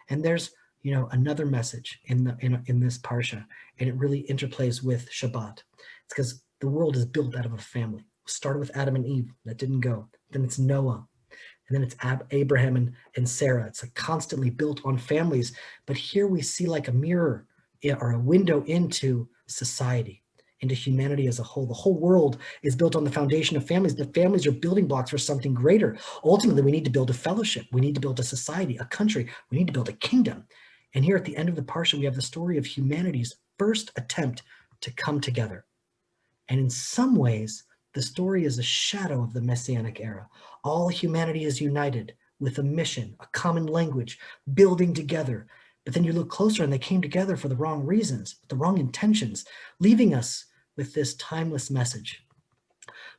And there's, another message in this parsha, and it really interplays with Shabbat. It's because the world is built out of a family. It started with Adam and Eve, that didn't go. Then it's Noah, and then it's Abraham and Sarah. It's like constantly built on families. But here we see like a mirror or a window into society, into humanity as a whole. The whole world is built on the foundation of families. The families are building blocks for something greater. Ultimately, we need to build a fellowship. We need to build a society, a country. We need to build a kingdom. And here at the end of the parsha, we have the story of humanity's first attempt to come together. And in some ways, the story is a shadow of the Messianic era. All humanity is united with a mission, a common language, building together. But then you look closer and they came together for the wrong reasons, the wrong intentions, leaving us with this timeless message.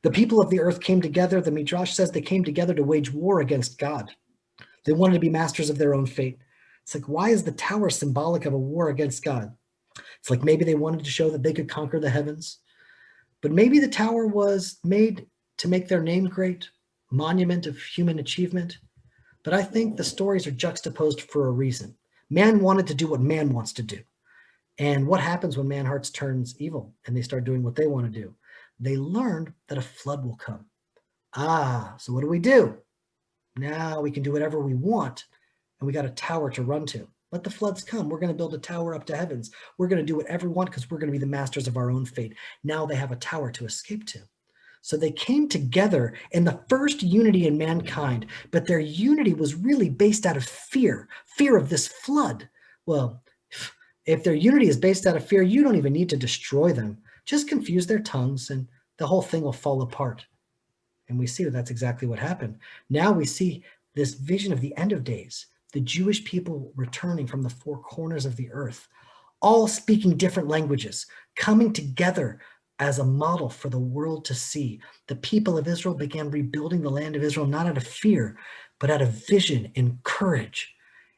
The people of the earth came together. The Midrash says they came together to wage war against God. They wanted to be masters of their own fate. It's like, why is the tower symbolic of a war against God? It's like maybe they wanted to show that they could conquer the heavens. But maybe the tower was made to make their name great, monument of human achievement. But I think the stories are juxtaposed for a reason. Man wanted to do what man wants to do. And what happens when man's heart turns evil and they start doing what they want to do? They learned that a flood will come. So what do? Now we can do whatever we want, and we got a tower to run to. Let the floods come. We're going to build a tower up to heavens. We're going to do whatever we want because we're going to be the masters of our own fate. Now they have a tower to escape to. So they came together in the first unity in mankind, but their unity was really based out of fear of this flood. Well, if their unity is based out of fear, you don't even need to destroy them. Just confuse their tongues and the whole thing will fall apart. And we see that that's exactly what happened. Now we see this vision of the end of days, the Jewish people returning from the four corners of the earth, all speaking different languages, coming together as a model for the world to see. The people of Israel began rebuilding the land of Israel, not out of fear, but out of vision and courage.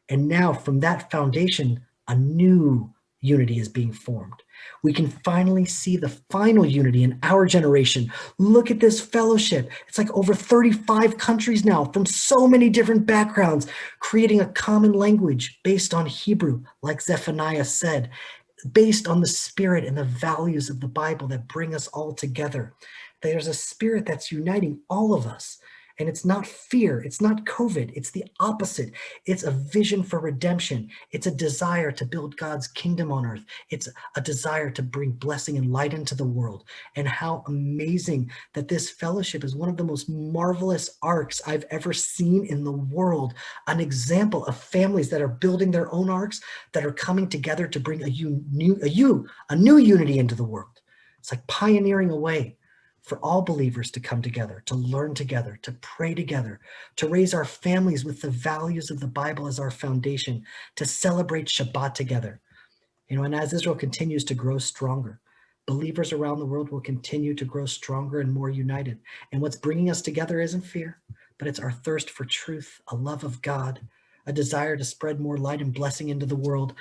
And now from that foundation, a new unity is being formed. We can finally see the final unity in our generation. Look at this fellowship. It's like over 35 countries now from so many different backgrounds, creating a common language based on Hebrew, like Zephaniah said, based on the spirit and the values of the Bible that bring us all together. There's a spirit that's uniting all of us. And it's not fear, it's not COVID, it's the opposite. It's a vision for redemption. It's a desire to build God's kingdom on earth. It's a desire to bring blessing and light into the world. And how amazing that this fellowship is one of the most marvelous arcs I've ever seen in the world. An example of families that are building their own arcs, that are coming together to bring a new unity into the world. It's like pioneering a way for all believers to come together, to learn together, to pray together, to raise our families with the values of the Bible as our foundation, to celebrate Shabbat together. And as Israel continues to grow stronger, believers around the world will continue to grow stronger and more united. And what's bringing us together isn't fear, but it's our thirst for truth, a love of God, a desire to spread more light and blessing into the world.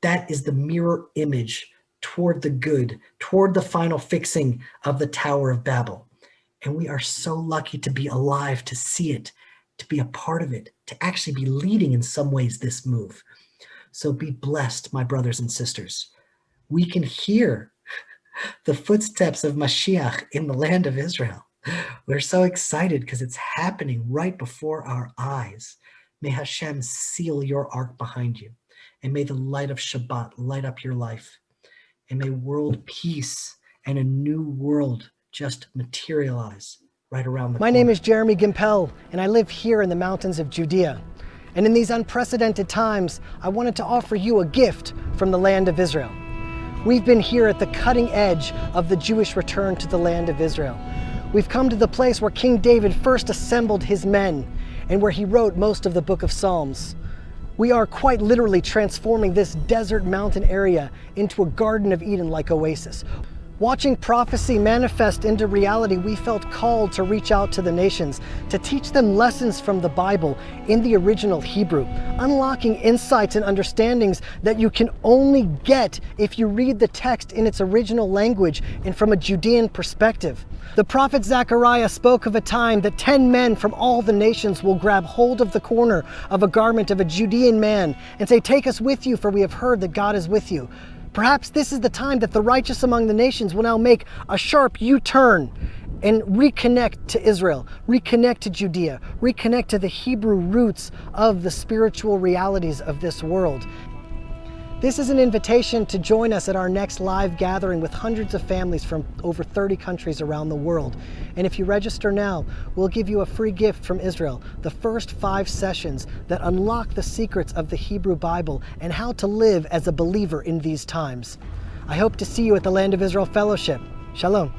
That is the mirror image toward the good, toward the final fixing of the Tower of Babel. And we are so lucky to be alive, to see it, to be a part of it, to actually be leading in some ways this move. So be blessed, my brothers and sisters. We can hear the footsteps of Mashiach in the land of Israel. We're so excited because it's happening right before our eyes. May Hashem seal your ark behind you. And may the light of Shabbat light up your life. And may world peace and a new world just materialize right around the corner. My name is Jeremy Gimpel, and I live here in the mountains of Judea. And in these unprecedented times, I wanted to offer you a gift from the land of Israel. We've been here at the cutting edge of the Jewish return to the land of Israel. We've come to the place where King David first assembled his men and where he wrote most of the book of Psalms. We are quite literally transforming this desert mountain area into a Garden of Eden-like oasis. Watching prophecy manifest into reality, we felt called to reach out to the nations, to teach them lessons from the Bible in the original Hebrew, unlocking insights and understandings that you can only get if you read the text in its original language and from a Judean perspective. The prophet Zechariah spoke of a time that 10 men from all the nations will grab hold of the corner of a garment of a Judean man and say, "Take us with you, for we have heard that God is with you." Perhaps this is the time that the righteous among the nations will now make a sharp U-turn and reconnect to Israel, reconnect to Judea, reconnect to the Hebrew roots of the spiritual realities of this world. This is an invitation to join us at our next live gathering with hundreds of families from over 30 countries around the world. And if you register now, we'll give you a free gift from Israel, the first 5 sessions that unlock the secrets of the Hebrew Bible and how to live as a believer in these times. I hope to see you at the Land of Israel Fellowship. Shalom.